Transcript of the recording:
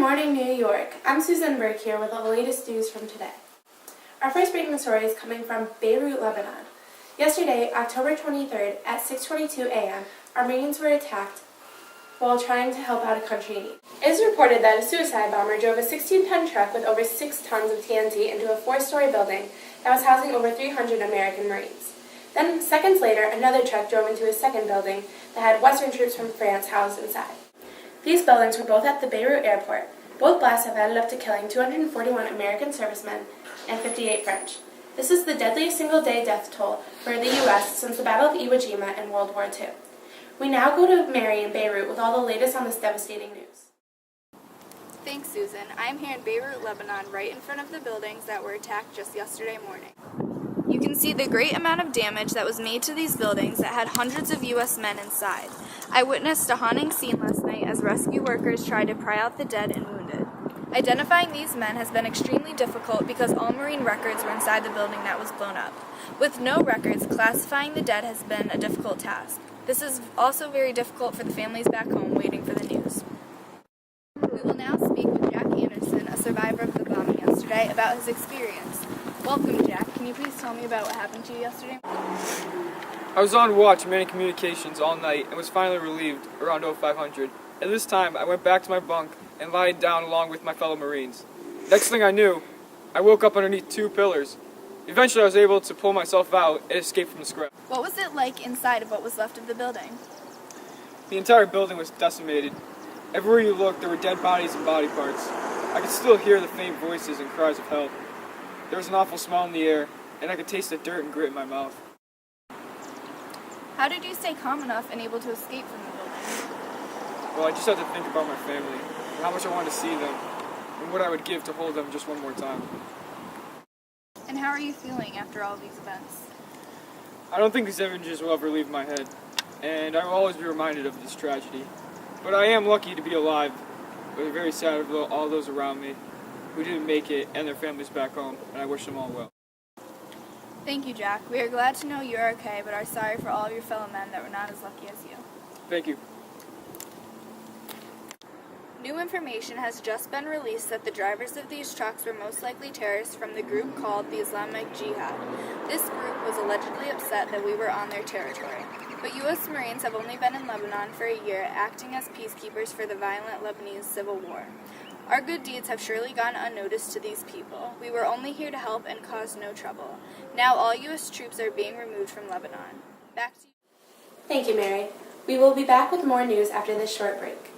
morning, New York. I'm Susan Burke here with the latest news from today. Our first breaking story is coming from Beirut, Lebanon. Yesterday, October 23rd, at 6:22 a.m., Armenians were attacked while trying to help out a country in need. It is reported that a suicide bomber drove a 16-ton truck with over 6 tons of TNT into a 4-story building that was housing over 300 American Marines. Then, seconds later, another truck drove into a second building that had Western troops from France housed inside. These buildings were both at the Beirut airport. Both blasts have ended up to killing 241 American servicemen and 58 French. This is the deadliest single-day death toll for the U.S. since the Battle of Iwo Jima in World War II. We now go to Mary in Beirut with all the latest on this devastating news. Thanks, Susan. I'm here in Beirut, Lebanon, right in front of the buildings that were attacked just yesterday morning. You can see the great amount of damage that was made to these buildings that had hundreds of U.S. men inside. I witnessed a haunting scene last night as rescue workers tried to pry out the dead and wounded. Identifying these men has been extremely difficult because all Marine records were inside the building that was blown up. With no records, classifying the dead has been a difficult task. This is also very difficult for the families back home waiting for the news. We will now speak with Jack Anderson, a survivor of the bombing yesterday, about his experience. Welcome, Jack. Can you please tell me about what happened to you yesterday? I was on watch manning communications all night and was finally relieved around 0500. At this time, I went back to my bunk and lied down along with my fellow Marines. Next thing I knew, I woke up underneath 2 pillars. Eventually, I was able to pull myself out and escape from the scrap. What was it like inside of what was left of the building? The entire building was decimated. Everywhere you looked, there were dead bodies and body parts. I could still hear the faint voices and cries of help. There was an awful smell in the air, and I could taste the dirt and grit in my mouth. How did you stay calm enough and able to escape from the building? Well, I just had to think about my family, and how much I wanted to see them, and what I would give to hold them just one more time. And how are you feeling after all these events? I don't think these images will ever leave my head, and I will always be reminded of this tragedy. But I am lucky to be alive, but I'm very sad of all those around me who didn't make it and their families back home, and I wish them all well. Thank you, Jack. We are glad to know you're okay, but are sorry for all of your fellow men that were not as lucky as you. Thank you. New information has just been released that the drivers of these trucks were most likely terrorists from the group called the Islamic Jihad. This group was allegedly upset that we were on their territory. But U.S. Marines have only been in Lebanon for a year, acting as peacekeepers for the violent Lebanese civil war. Our good deeds have surely gone unnoticed to these people. We were only here to help and cause no trouble. Now all U.S. troops are being removed from Lebanon. Back to you. Thank you, Mary. We will be back with more news after this short break.